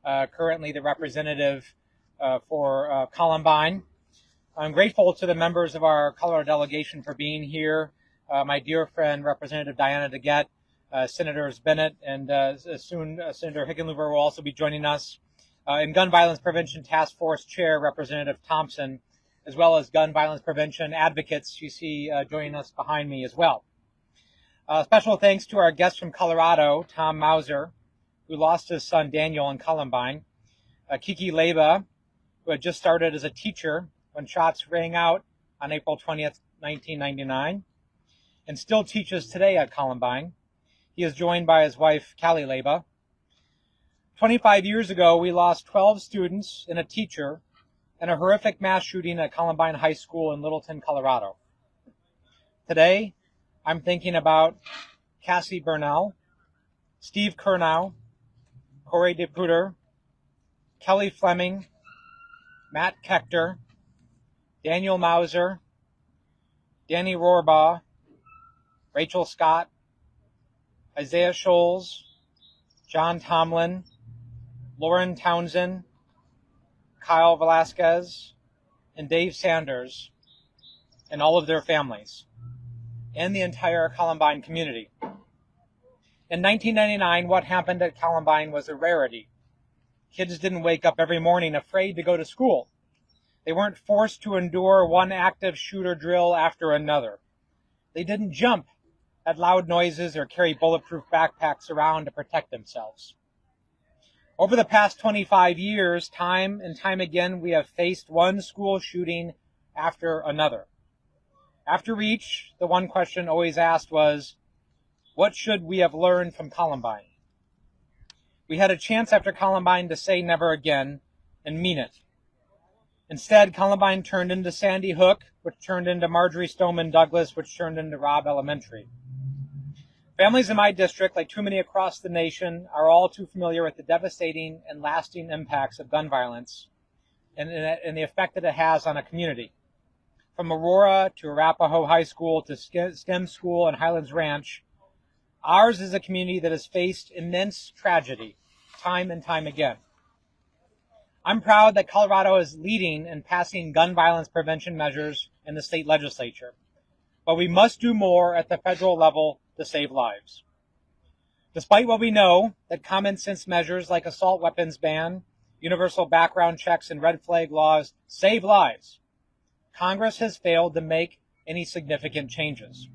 currently the representative for Columbine. I'm grateful to the members of our Colorado delegation for being here. My dear friend, Representative Diana DeGette, Senators Bennet, and soon Senator Hickenlooper will also be joining us. And Gun Violence Prevention Task Force Chair, Representative Thompson, as well as gun violence prevention advocates you see joining us behind me as well. Special thanks to our guest from Colorado, Tom Mauser, who lost his son Daniel in Columbine, Kiki Leba, who had just started as a teacher when shots rang out on April 20th, 1999, and still teaches today at Columbine. He is joined by his wife, Callie Leba. 25 years ago, we lost 12 students and a teacher in a horrific mass shooting at Columbine High School in Littleton, Colorado. Today, I'm thinking about Cassie Burnell, Steve Kernow, Corey DePuter, Kelly Fleming, Matt Kechter, Daniel Mauser, Danny Rohrbaugh, Rachel Scott, Isaiah Scholes, John Tomlin, Lauren Townsend, Kyle Velasquez, and Dave Sanders, and all of their families, and the entire Columbine community. In 1999, what happened at Columbine was a rarity. Kids didn't wake up every morning afraid to go to school. They weren't forced to endure one active shooter drill after another. They didn't jump at loud noises or carry bulletproof backpacks around to protect themselves. Over the past 25 years, time and time again, we have faced one school shooting after another. After each, the one question always asked was, what should we have learned from Columbine? We had a chance after Columbine to say never again and mean it. Instead, Columbine turned into Sandy Hook, which turned into Marjorie Stoneman Douglas, which turned into Robb Elementary. Families in my district, like too many across the nation, are all too familiar with the devastating and lasting impacts of gun violence and the effect that it has on a community. From Aurora to Arapahoe High School to STEM School and Highlands Ranch, ours is a community that has faced immense tragedy time and time again. I'm proud that Colorado is leading in passing gun violence prevention measures in the state legislature, but we must do more at the federal level to save lives. Despite what we know, that common sense measures like assault weapons ban, universal background checks, and red flag laws save lives, Congress has failed to make any significant changes.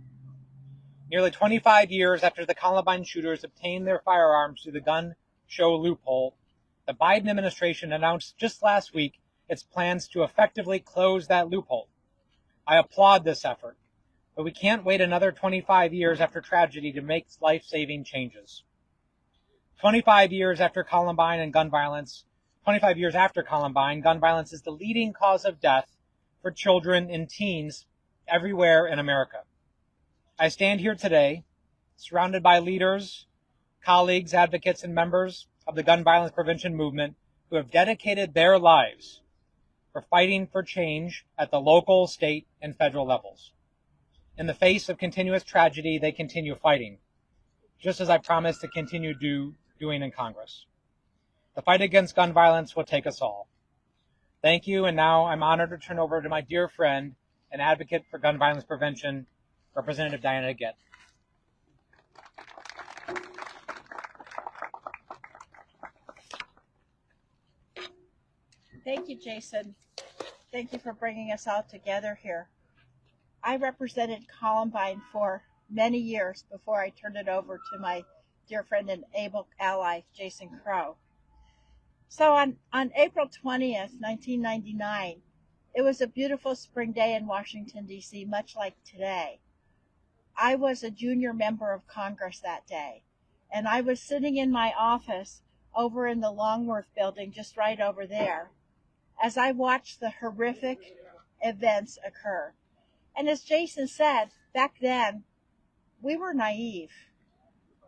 Nearly 25 years after the Columbine shooters obtained their firearms through the gun show loophole, the Biden administration announced just last week its plans to effectively close that loophole. I applaud this effort, but we can't wait another 25 years after tragedy to make life-saving changes. 25 years after Columbine and gun violence, 25 years after Columbine, gun violence is the leading cause of death for children and teens everywhere in America. I stand here today, surrounded by leaders, colleagues, advocates, and members of the gun violence prevention movement who have dedicated their lives for fighting for change at the local, state, and federal levels. In the face of continuous tragedy, they continue fighting, just as I promised to continue doing in Congress. The fight against gun violence will take us all. Thank you, and now I'm honored to turn over to my dear friend and advocate for gun violence prevention, Representative Diana DeGette. Thank you, Jason. Thank you for bringing us all together here. I represented Columbine for many years before I turned it over to my dear friend and able ally, Jason Crow. So on April 20th, 1999, it was a beautiful spring day in Washington, D.C., much like today. I was a junior member of Congress that day, and I was sitting in my office over in the Longworth building, just right over there, as I watched the horrific events occur. And as Jason said, back then, we were naive.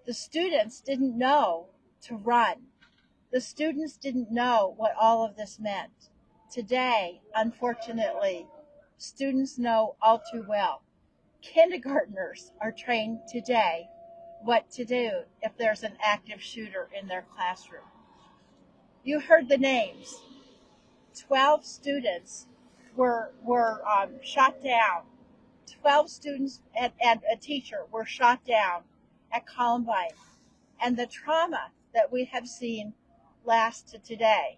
The students didn't know to run. The students didn't know what all of this meant. Today, unfortunately, students know all too well. Kindergartners are trained today what to do if there's an active shooter in their classroom. You heard the names. 12 students were shot down. 12 students and a teacher were shot down at Columbine. And the trauma that we have seen last to today.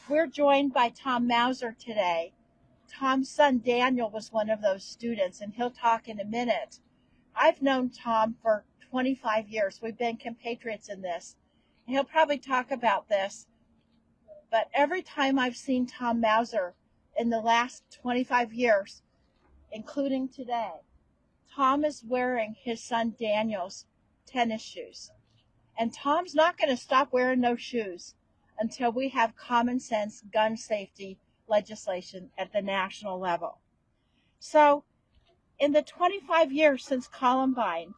We're joined by Tom Mauser today. Tom's son Daniel was one of those students, and he'll talk in a minute. I've known Tom for 25 years. We've been compatriots in this. And he'll probably talk about this. But every time I've seen Tom Mauser in the last 25 years, including today, Tom is wearing his son Daniel's tennis shoes. And Tom's not going to stop wearing those shoes until we have common sense gun safety legislation at the national level. So in the 25 years since Columbine,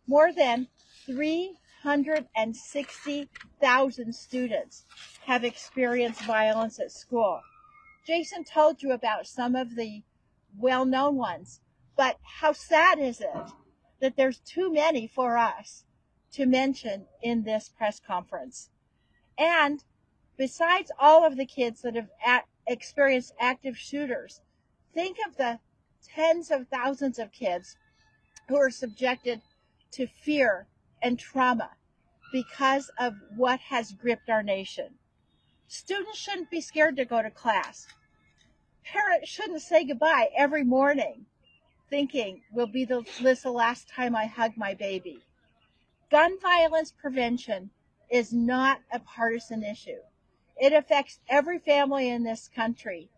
more than 360,000 students have experienced violence at school. Jason told you about some of the well-known ones, but how sad is it that there's too many for us to mention in this press conference? And besides all of the kids that have experienced active shooters, think of the tens of thousands of kids who are subjected to fear and trauma because of what has gripped our nation. Students shouldn't be scared to go to class. Parents shouldn't say goodbye every morning thinking, will be this the last time I hug my baby. Gun violence prevention is not a partisan issue. It affects every family in this country,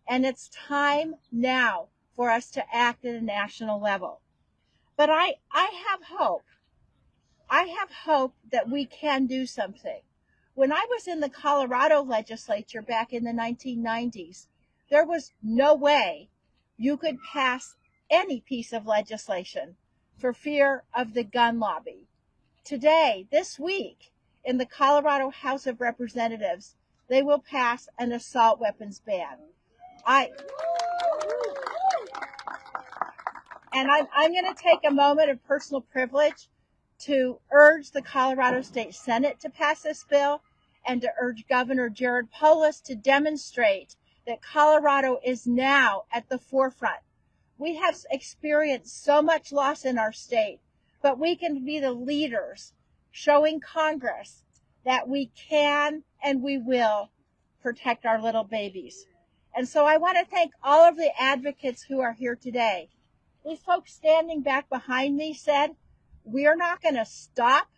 and it's time now for us to act at a national level. But I have hope. I have hope that we can do something. When I was in the Colorado legislature back in the 1990s, there was no way you could pass any piece of legislation for fear of the gun lobby. Today, this week, in the Colorado House of Representatives, they will pass an assault weapons ban. I'm going to take a moment of personal privilege to urge the Colorado State Senate to pass this bill and to urge Governor Jared Polis to demonstrate that Colorado is now at the forefront. We have experienced so much loss in our state, but we can be the leaders showing Congress that we can and we will protect our little babies. And so I want to thank all of the advocates who are here today. These folks standing back behind me said, we are not going to stop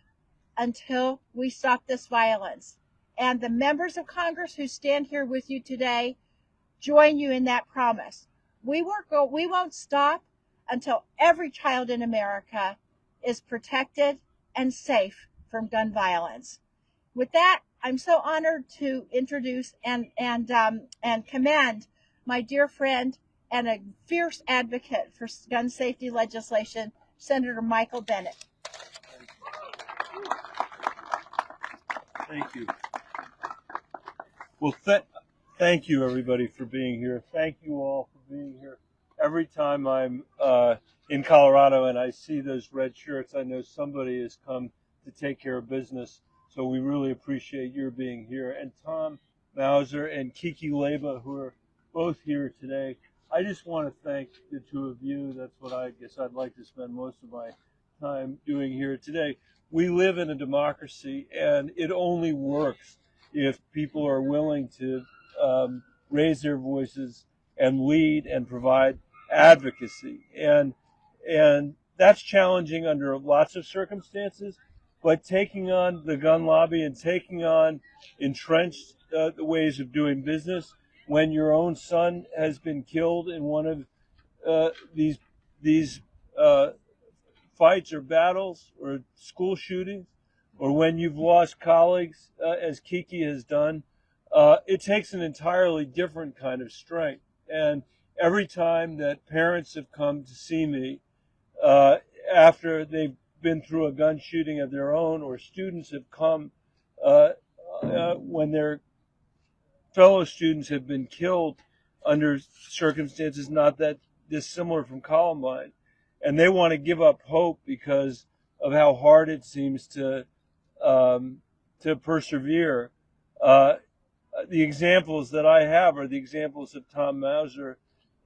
until we stop this violence. And the members of Congress who stand here with you today join you in that promise. We won't stop until every child in America is protected and safe from gun violence. With that, I'm so honored to introduce and commend my dear friend and a fierce advocate for gun safety legislation, Senator Michael Bennet. Thank you. Well, thank you, everybody, for being here. Thank you all for being here. Every time I'm in Colorado and I see those red shirts, I know somebody has come to take care of business. So we really appreciate your being here. And Tom Mauser and Kiki Leba, who are both here today. I just want to thank the two of you. That's what I guess I'd like to spend most of my time doing here today. We live in a democracy, and it only works if people are willing to raise their voices and lead and provide advocacy. And that's challenging under lots of circumstances, but taking on the gun lobby and taking on entrenched ways of doing business when your own son has been killed in one of these fights or battles or school shootings, or when you've lost colleagues, as Kiki has done, it takes an entirely different kind of strength. And every time that parents have come to see me after they've been through a gun shooting of their own, or students have come when their fellow students have been killed under circumstances not that dissimilar from Columbine, and they want to give up hope because of how hard it seems to persevere. The examples that I have are the examples of Tom Mauser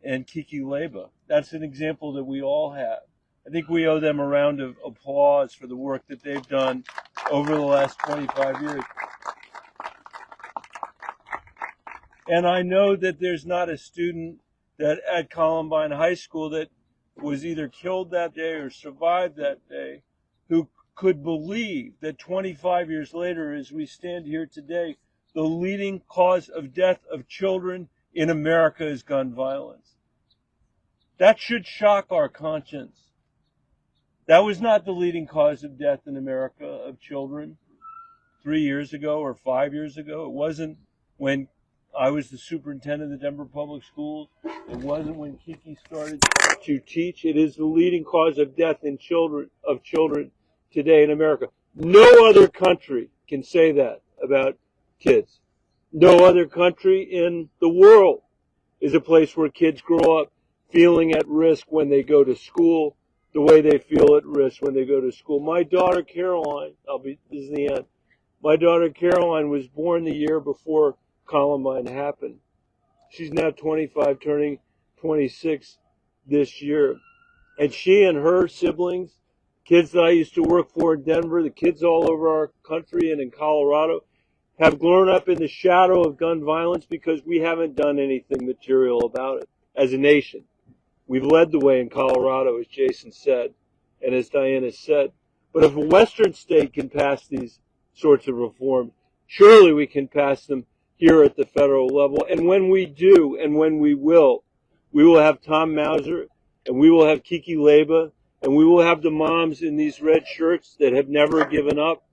and Kiki Leba. That's an example that we all have. I think we owe them a round of applause for the work that they've done over the last 25 years. And I know that there's not a student that at Columbine High School that was either killed that day or survived that day who could believe that 25 years later, as we stand here today, the leading cause of death of children in America is gun violence. That should shock our conscience. That was not the leading cause of death in America of children 3 years ago or 5 years ago. It wasn't when I was the superintendent of the Denver Public Schools. It wasn't when Kiki started to teach. It is the leading cause of death in children today in America. No other country can say that about kids. No other country in the world is a place where kids grow up feeling at risk when they go to school, the way they feel at risk when they go to school. My daughter Caroline, this is the end. My daughter Caroline was born the year before Columbine happened. She's now 25, turning 26 this year. And she and her siblings, kids that I used to work for in Denver, the kids all over our country and in Colorado, have grown up in the shadow of gun violence because we haven't done anything material about it as a nation. We've led the way in Colorado, as Jason said, and as Diana said. But if a Western state can pass these sorts of reforms, surely we can pass them here at the federal level. And when we do, and when we will have Tom Mauser, and we will have Kiki Leba, and we will have the moms in these red shirts that have never given up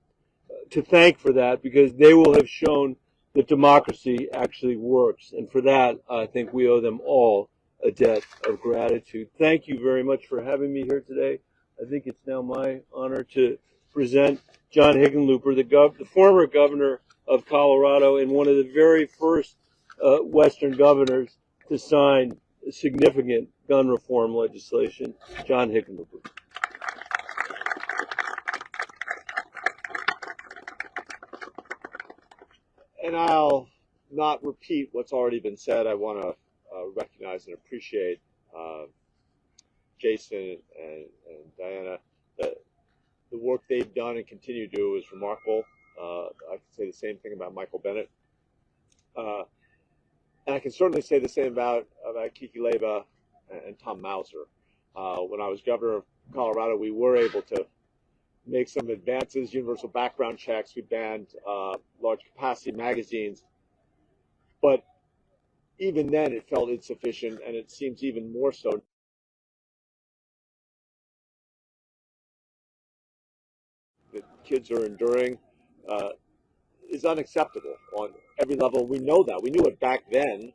to thank for that, because they will have shown that democracy actually works. And for that, I think we owe them all a debt of gratitude. Thank you very much for having me here today. I think it's now my honor to present John Hickenlooper, the former governor of Colorado and one of the very first Western governors to sign significant gun reform legislation. John Hickenlooper. And I'll not repeat what's already been said. I want to recognize and appreciate Jason and Diana. The work they've done and continue to do is remarkable. I can say the same thing about Michael Bennet. And I can certainly say the same about Kiki Leba and Tom Mauser. When I was governor of Colorado, we were able to make some advances, universal background checks. We banned large capacity magazines. But even then, it felt insufficient, and it seems even more so. That kids are enduring is unacceptable on every level. We know that. We knew it back then.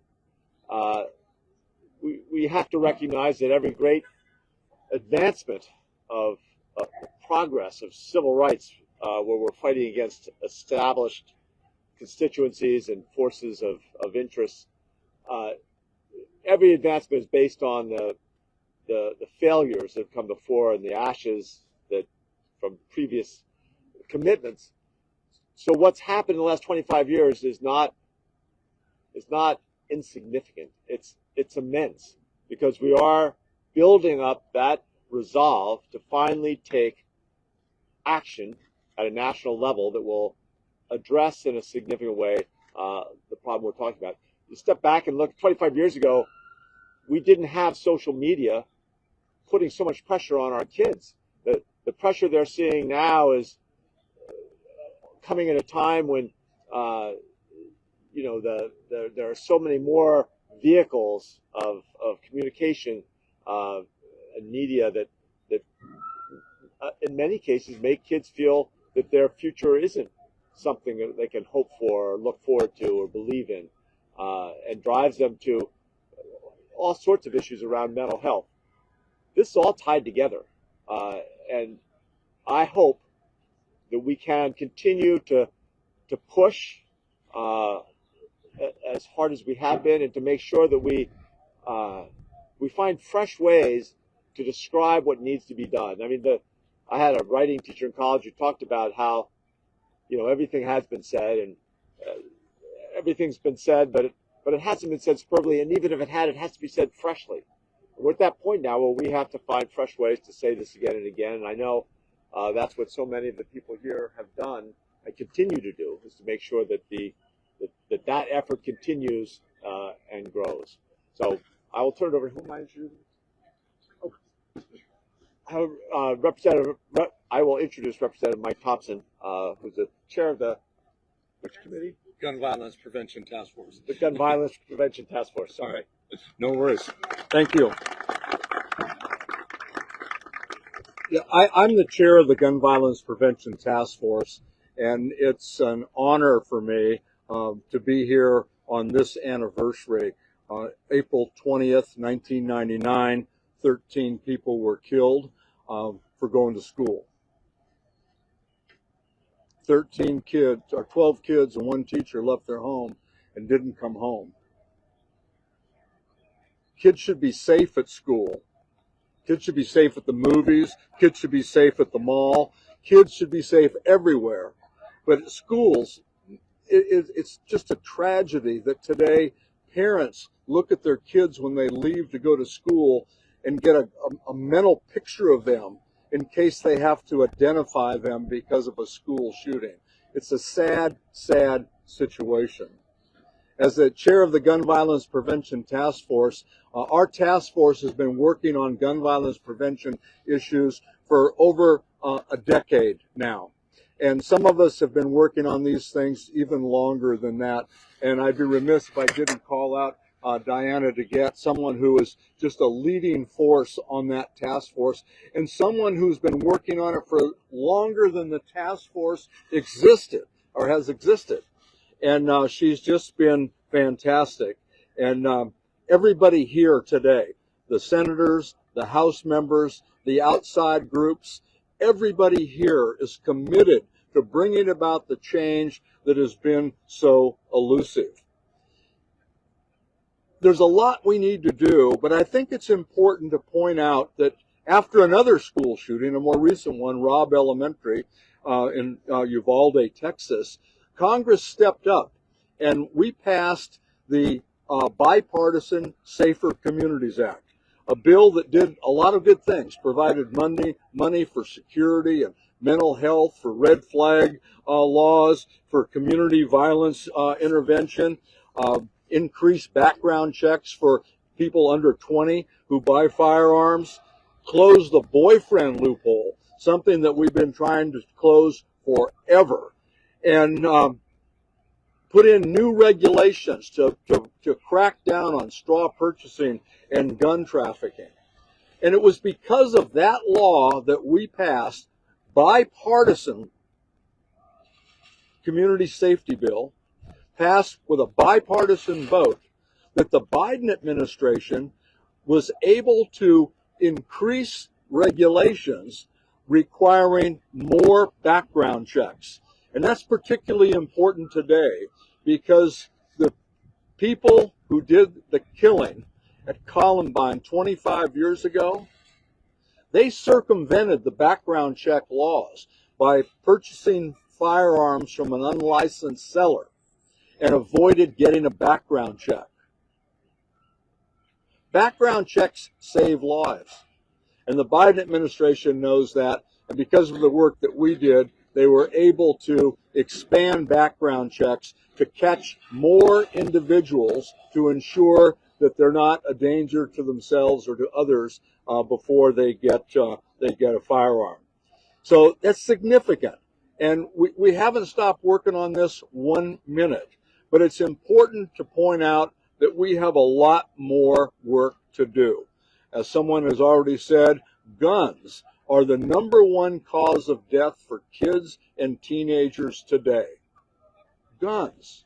We have to recognize that every great advancement of progress of civil rights, where we're fighting against established constituencies and forces of interest, every advancement is based on the failures that have come before and the ashes that from previous commitments. So what's happened in the last 25 years is not insignificant. It's immense, because we are building up that resolve to finally take action at a national level that will address in a significant way the problem we're talking about. You step back and look, 25 years ago, we didn't have social media putting so much pressure on our kids. The pressure they're seeing now is coming at a time when there are so many more vehicles of communication and media that in many cases make kids feel that their future isn't something that they can hope for or look forward to or believe in, and drives them to all sorts of issues around mental health. This is all tied together, and I hope that we can continue to push as hard as we have been, and to make sure that we find fresh ways to describe what needs to be done. I mean, I had a writing teacher in college who talked about how everything has been said, and everything's been said, but it hasn't been said superbly, and even if it had, it has to be said freshly. We're at that point now where we have to find fresh ways to say this again and again, and I know that's what so many of the people here have done and continue to do, is to make sure that that effort continues and grows. So I will turn it over. Who am I introducing? I will introduce Representative Mike Thompson, who's the chair of the which committee? Gun Violence Prevention Task Force. The Gun Violence Prevention Task Force. Sorry. No worries. Thank you. Yeah, I'm the chair of the Gun Violence Prevention Task Force, and it's an honor for me to be here on this anniversary. April 20th, 1999, 13 people were killed for going to school. 13 kids, or 12 kids and one teacher left their home and didn't come home. Kids should be safe at school. Kids should be safe at the movies. Kids should be safe at the mall. Kids should be safe everywhere. But at schools, it's just a tragedy that today parents look at their kids when they leave to go to school and get a mental picture of them in case they have to identify them because of a school shooting. It's a sad, sad situation. As the chair of the Gun Violence Prevention Task Force, our task force has been working on gun violence prevention issues for over a decade now. And some of us have been working on these things even longer than that. And I'd be remiss if I didn't call out Diana DeGette, someone who is just a leading force on that task force, and someone who's been working on it for longer than the task force existed or has existed. And she's just been fantastic. And everybody here today, the senators, the House members, the outside groups, everybody here is committed to bringing about the change that has been so elusive. There's a lot we need to do, but I think it's important to point out that after another school shooting, a more recent one, Robb Elementary in Uvalde, Texas, Congress stepped up and we passed the Bipartisan Safer Communities Act, a bill that did a lot of good things, provided money for security and mental health, for red flag laws, for community violence intervention, increased background checks for people under 20 who buy firearms, closed the boyfriend loophole, something that we've been trying to close forever, and put in new regulations to crack down on straw purchasing and gun trafficking. And it was because of that law that we passed bipartisan community safety bill, passed with a bipartisan vote, that the Biden administration was able to increase regulations requiring more background checks. And that's particularly important today because the people who did the killing at Columbine 25 years ago, they circumvented the background check laws by purchasing firearms from an unlicensed seller and avoided getting a background check. Background checks save lives. And the Biden administration knows that. And because of the work that we did, they were able to expand background checks to catch more individuals to ensure that they're not a danger to themselves or to others before they get a firearm. So that's significant. And we haven't stopped working on this 1 minute. But it's important to point out that we have a lot more work to do. As someone has already said, guns are the #1 cause of death for kids and teenagers today. Guns.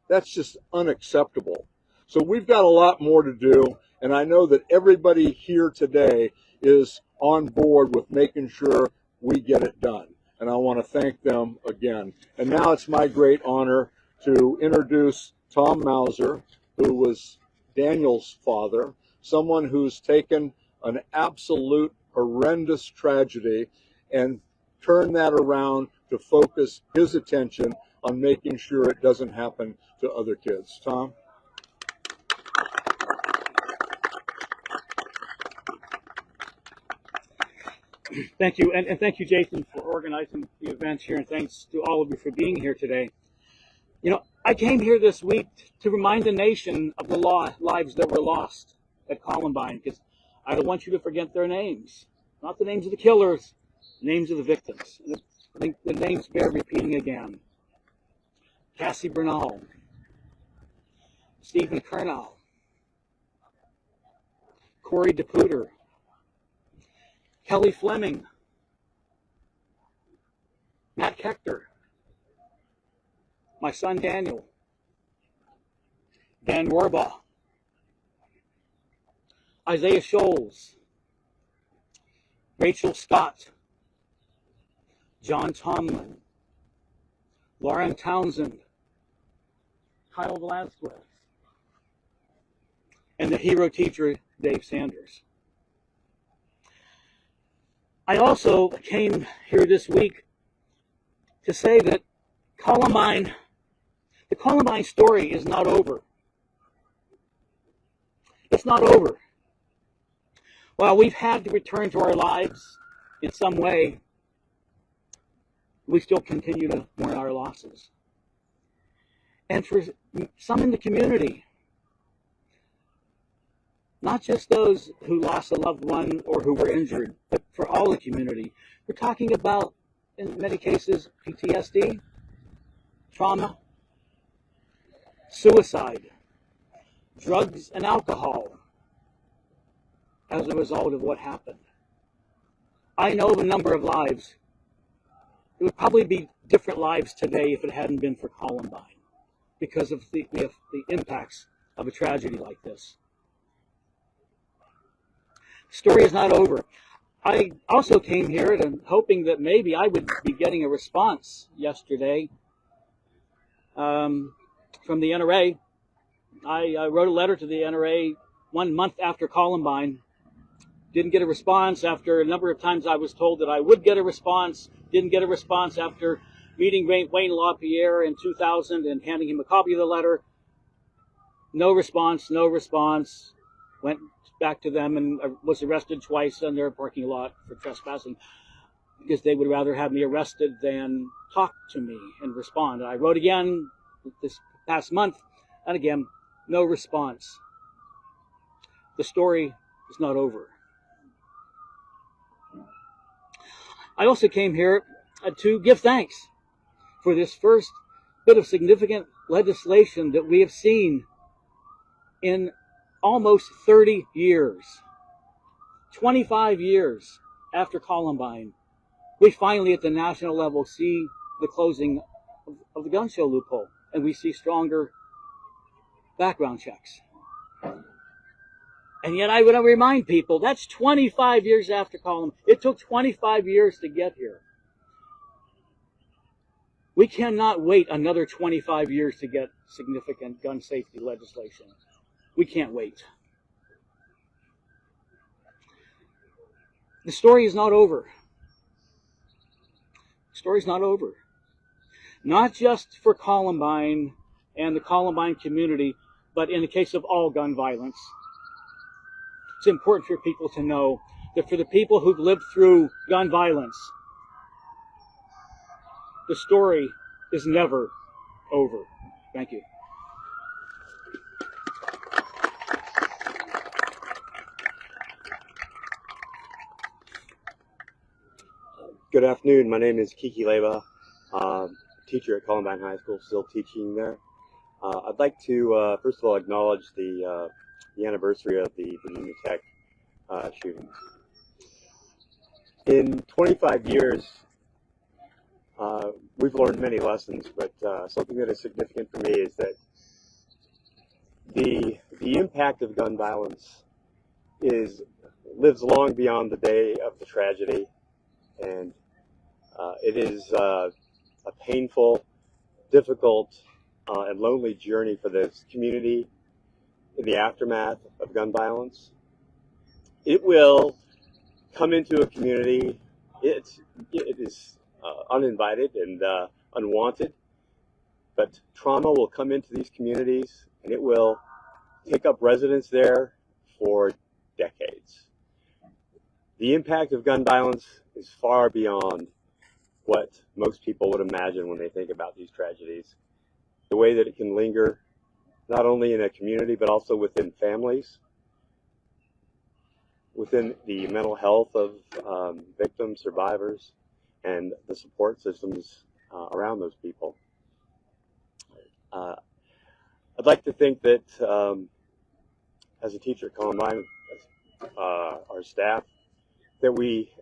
That's just unacceptable. So we've got a lot more to do, and I know that everybody here today is on board with making sure we get it done. And I want to thank them again. And now it's my great honor to introduce Tom Mauser, who was Daniel's father, someone who's taken an absolute horrendous tragedy and turned that around to focus his attention on making sure it doesn't happen to other kids. Tom? Thank you, and thank you, Jason, for organizing the event here, and thanks to all of you for being here today. You know, I came here this week to remind the nation of the lives that were lost at Columbine, because I don't want you to forget their names. Not the names of the killers, the names of the victims. And I think the names bear repeating again. Cassie Bernal, Stephen Kernall, Corey DePuter, Kelly Fleming, Matt Kechter, my son Daniel, Dan Warbaugh, Isaiah Scholes, Rachel Scott, John Tomlin, Lauren Townsend, Kyle Velasquez, and the hero teacher, Dave Sanders. I also came here this week to say that the Columbine story is not over. It's not over. While we've had to return to our lives in some way, we still continue to mourn our losses. And for some in the community, not just those who lost a loved one or who were injured, but for all the community, we're talking about, in many cases, PTSD, trauma, suicide, drugs and alcohol as a result of what happened. I know of a number of lives. It would probably be different lives today if it hadn't been for Columbine, because of the impacts of a tragedy like this. The story is not over. I also came here and hoping that maybe I would be getting a response yesterday from the NRA. I wrote a letter to the NRA 1 month after Columbine. Didn't get a response. After a number of times I was told that I would get a response. Didn't get a response after meeting Wayne LaPierre in 2000 and handing him a copy of the letter. No response, no response. Went back to them and was arrested twice in their parking lot for trespassing, because they would rather have me arrested than talk to me and respond. I wrote again this past month, and again, no response. The story is not over. I also came here to give thanks for this first bit of significant legislation that we have seen in almost 30 years. 25 years after Columbine, we finally at the national level see the closing of the gun show loophole, and we see stronger background checks. And yet I would remind people, that's 25 years after Columbine. It took 25 years to get here. We cannot wait another 25 years to get significant gun safety legislation. We can't wait. The story is not over. The story's not over. Not just for Columbine and the Columbine community, but in the case of all gun violence. It's important for people to know that for the people who've lived through gun violence, the story is never over. Thank you. Good afternoon. My name is Kiki Leva, teacher at Columbine High School, still teaching there. I'd like to, first of all, acknowledge the anniversary of the Virginia Tech shooting. In 25 years, we've learned many lessons, but something that is significant for me is that the impact of gun violence lives long beyond the day of the tragedy, and it is a painful, difficult, and lonely journey for this community in the aftermath of gun violence. It will come into a community. It is uninvited and unwanted. but trauma will come into these communities and it will take up residence there for decades. The impact of gun violence is far beyond what most people would imagine when they think about these tragedies. The way that it can linger not only in a community but also within families, within the mental health of victims, survivors, and the support systems around those people. I'd like to think that as a teacher at Columbine, our staff, that we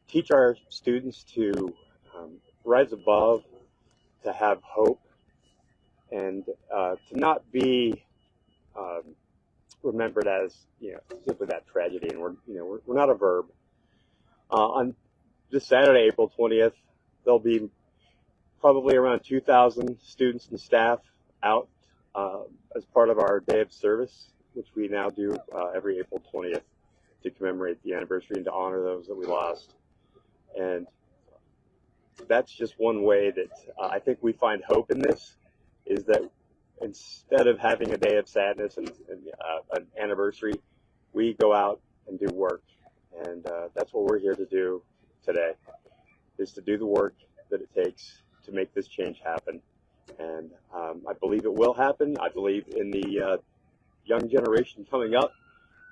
teach our students to rise above, to have hope, and to not be remembered as simply that tragedy. And we're not a verb. On this Saturday, April 20th, there'll be probably around 2,000 students and staff out as part of our day of service, which we now do every April 20th to commemorate the anniversary and to honor those that we lost. And that's just one way that I think we find hope in this, is that instead of having a day of sadness and an anniversary, we go out and do work. And that's what we're here to do today, is to do the work that it takes to make this change happen. And I believe it will happen. I believe in the young generation coming up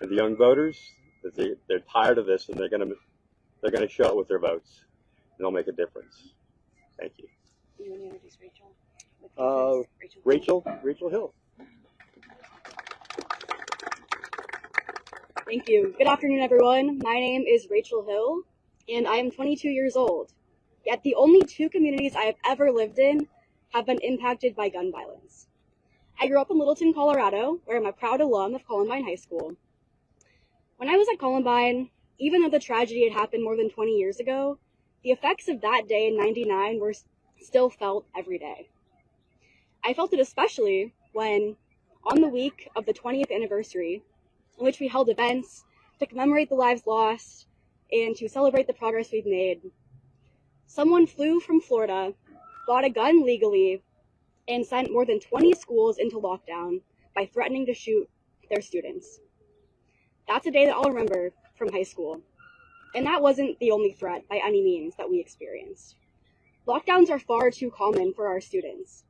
and the young voters, that they're tired of this, and they're gonna show it with their votes, and they'll make a difference. Thank you. You want to introduce Rachel? Rachel Hill. Thank you. Good afternoon, everyone. My name is Rachel Hill, and I am 22 years old. Yet the only two communities I have ever lived in have been impacted by gun violence. I grew up in Littleton, Colorado, where I'm a proud alum of Columbine High School. When I was at Columbine, even though the tragedy had happened more than 20 years ago, the effects of that day in '99 were still felt every day. I felt it especially when, on the week of the 20th anniversary, in which we held events to commemorate the lives lost and to celebrate the progress we've made, someone flew from Florida, bought a gun legally, and sent more than 20 schools into lockdown by threatening to shoot their students. That's a day that I'll remember from high school. And that wasn't the only threat by any means that we experienced. Lockdowns are far too common for our students.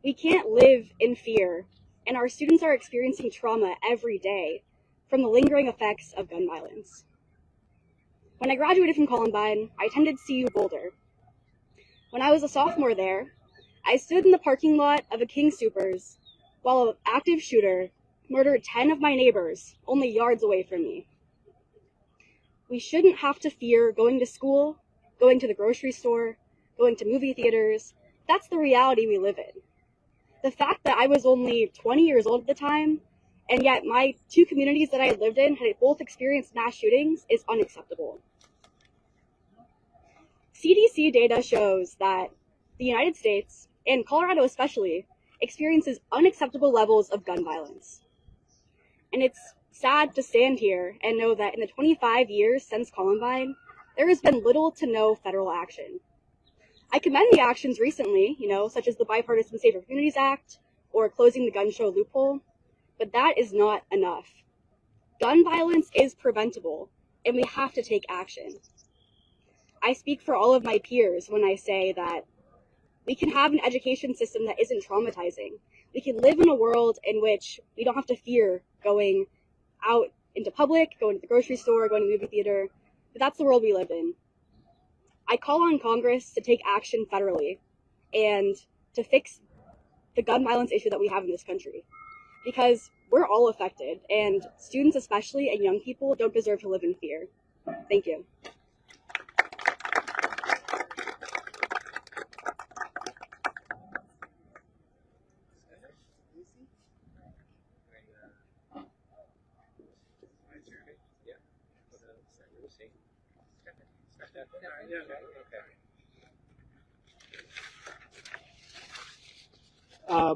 We can't live in fear, and our students are experiencing trauma every day from the lingering effects of gun violence. When I graduated from Columbine, I attended CU Boulder. When I was a sophomore there, I stood in the parking lot of a King Soopers while an active shooter murdered 10 of my neighbors only yards away from me. We shouldn't have to fear going to school, going to the grocery store, going to movie theaters. That's the reality we live in. The fact that I was only 20 years old at the time, and yet my two communities that I lived in had both experienced mass shootings, is unacceptable. CDC data shows that the United States, and Colorado especially, experiences unacceptable levels of gun violence. And it's sad to stand here and know that in the 25 years since Columbine, there has been little to no federal action. I commend the actions recently, such as the Bipartisan Safer Communities Act or closing the gun show loophole, but that is not enough. Gun violence is preventable, and we have to take action. I speak for all of my peers when I say that we can have an education system that isn't traumatizing. We can live in a world in which we don't have to fear going out into public, going to the grocery store, going to the movie theater, but that's the world we live in. I call on Congress to take action federally and to fix the gun violence issue that we have in this country, because we're all affected, and students especially and young people don't deserve to live in fear. Thank you.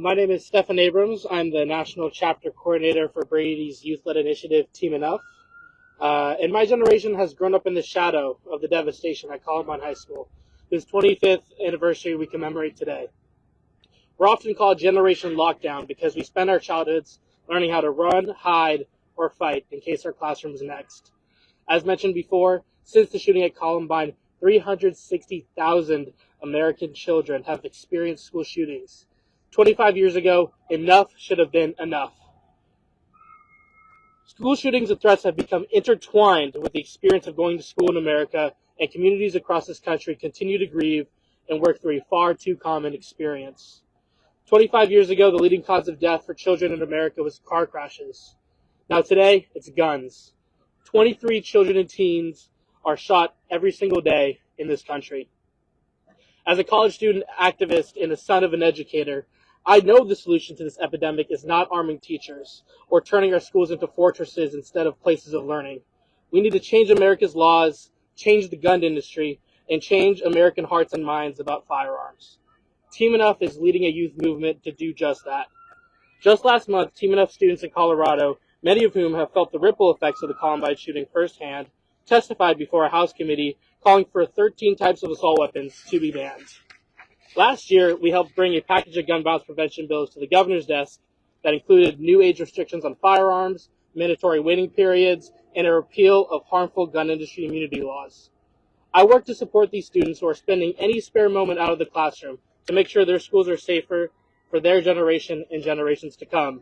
My name is Stephan Abrams. I'm the National Chapter Coordinator for Brady's youth-led initiative, Team Enough. And my generation has grown up in the shadow of the devastation at Columbine High School, whose 25th anniversary we commemorate today. We're often called Generation Lockdown because we spend our childhoods learning how to run, hide, or fight in case our classroom is next. As mentioned before, since the shooting at Columbine, 360,000 American children have experienced school shootings. 25 years ago, enough should have been enough. School shootings and threats have become intertwined with the experience of going to school in America, and communities across this country continue to grieve and work through a far too common experience. 25 years ago, the leading cause of death for children in America was car crashes. Now today, it's guns. 23 children and teens are shot every single day in this country. As a college student, activist, and the son of an educator, I know the solution to this epidemic is not arming teachers or turning our schools into fortresses instead of places of learning. We need to change America's laws, change the gun industry, and change American hearts and minds about firearms. Team Enough is leading a youth movement to do just that. Just last month, Team Enough students in Colorado, many of whom have felt the ripple effects of the Columbine shooting firsthand, testified before a House committee calling for 13 types of assault weapons to be banned. Last year, we helped bring a package of gun violence prevention bills to the governor's desk that included new age restrictions on firearms, mandatory waiting periods, and a repeal of harmful gun industry immunity laws. I work to support these students who are spending any spare moment out of the classroom to make sure their schools are safer for their generation and generations to come.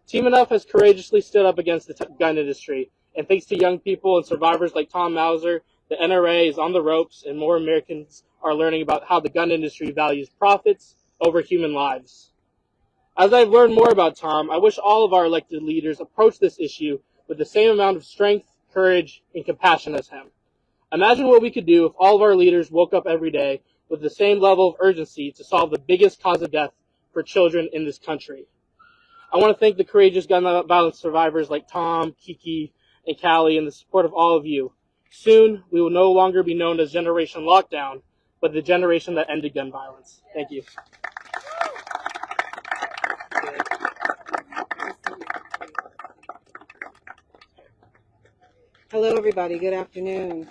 Team Enough has courageously stood up against the gun industry, and thanks to young people and survivors like Tom Mauser, the NRA is on the ropes, and more Americans are learning about how the gun industry values profits over human lives. As I've learned more about Tom, I wish all of our elected leaders approach this issue with the same amount of strength, courage, and compassion as him. Imagine what we could do if all of our leaders woke up every day with the same level of urgency to solve the biggest cause of death for children in this country. I want to thank the courageous gun violence survivors like Tom, Kiki, and Callie, and the support of all of you. Soon, we will no longer be known as Generation Lockdown, but the generation that ended gun violence. Thank you. Hello, everybody. Good afternoon.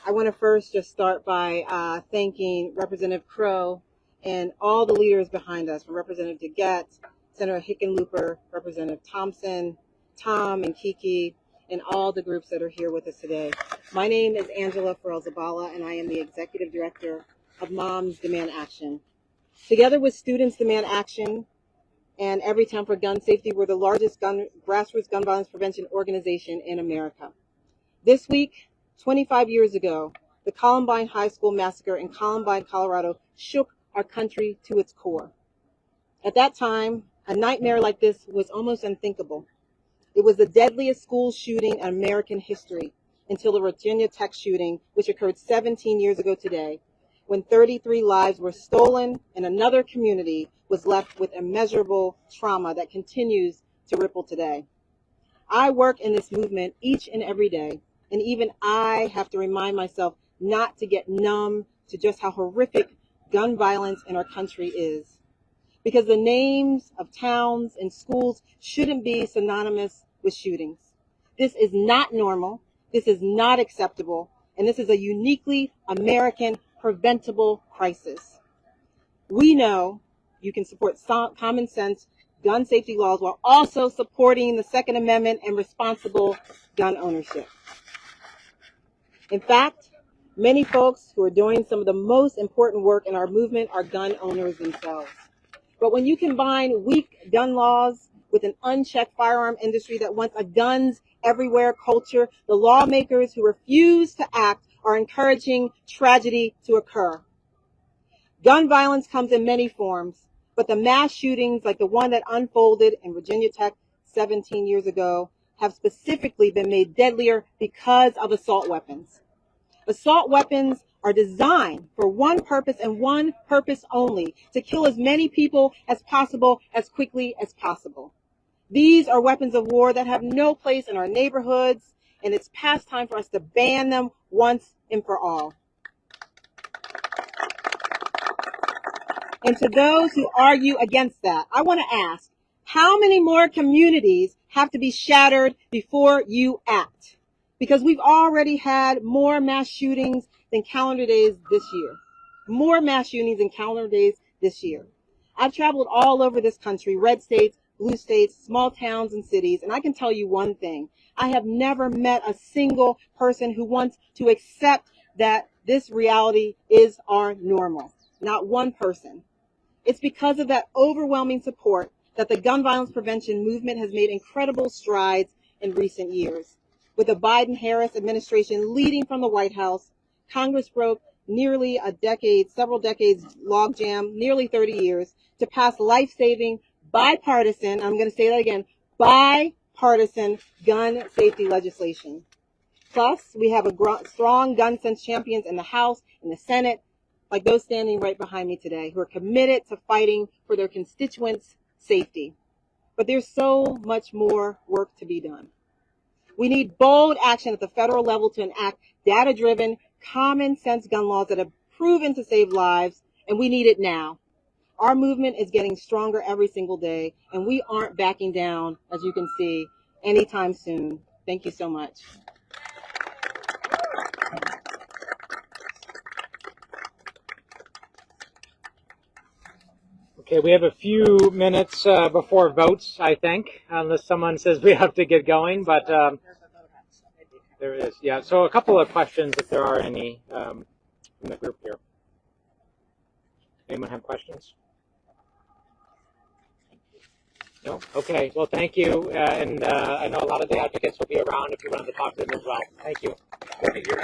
I want to first just start by thanking Representative Crow and all the leaders behind us, from Representative DeGette, Senator Hickenlooper, Representative Thompson, Tom and Kiki, and all the groups that are here with us today. My name is Angela Farrell-Zabala, and I am the Executive Director of Moms Demand Action. Together with Students Demand Action and Every Town for Gun Safety, we're the largest grassroots gun violence prevention organization in America. This week, 25 years ago, the Columbine High School massacre in Columbine, Colorado, shook our country to its core. At that time, a nightmare like this was almost unthinkable. It was the deadliest school shooting in American history until the Virginia Tech shooting, which occurred 17 years ago today, when 33 lives were stolen and another community was left with immeasurable trauma that continues to ripple today. I work in this movement each and every day, and even I have to remind myself not to get numb to just how horrific gun violence in our country is. Because the names of towns and schools shouldn't be synonymous with shootings. This is not normal, this is not acceptable, and this is a uniquely American preventable crisis. We know you can support common sense gun safety laws while also supporting the Second Amendment and responsible gun ownership. In fact, many folks who are doing some of the most important work in our movement are gun owners themselves. But when you combine weak gun laws with an unchecked firearm industry that wants a guns everywhere culture, the lawmakers who refuse to act are encouraging tragedy to occur. Gun violence comes in many forms, but the mass shootings like the one that unfolded in Virginia Tech 17 years ago have specifically been made deadlier because of assault weapons. Assault weapons are designed for one purpose and one purpose only, to kill as many people as possible as quickly as possible. These are weapons of war that have no place in our neighborhoods, and it's past time for us to ban them once and for all. And to those who argue against that, I want to ask, how many more communities have to be shattered before you act? Because we've already had more mass shootings than calendar days this year. More mass shootings than calendar days this year. I've traveled all over this country, red states, blue states, small towns and cities, and I can tell you one thing. I have never met a single person who wants to accept that this reality is our normal. Not one person. It's because of that overwhelming support that the gun violence prevention movement has made incredible strides in recent years. With the Biden-Harris administration leading from the White House, Congress broke nearly a decade, several decades logjam, nearly 30 years, to pass life-saving, bipartisan, I'm going to say that again, bipartisan gun safety legislation. Plus, we have strong gun sense champions in the House, in the Senate, like those standing right behind me today, who are committed to fighting for their constituents' safety. But there's so much more work to be done. We need bold action at the federal level to enact data-driven, common sense gun laws that have proven to save lives, and we need it now. Our movement is getting stronger every single day, and we aren't backing down, as you can see, anytime soon. Thank you so much. Okay, we have a few minutes before votes, I think, unless someone says we have to get going, but there is. Yeah, so a couple of questions, if there are any, from the group here. Anyone have questions? No? Okay, well, thank you, and I know a lot of the advocates will be around if you wanted to talk to them as well. Thank you. Thank you.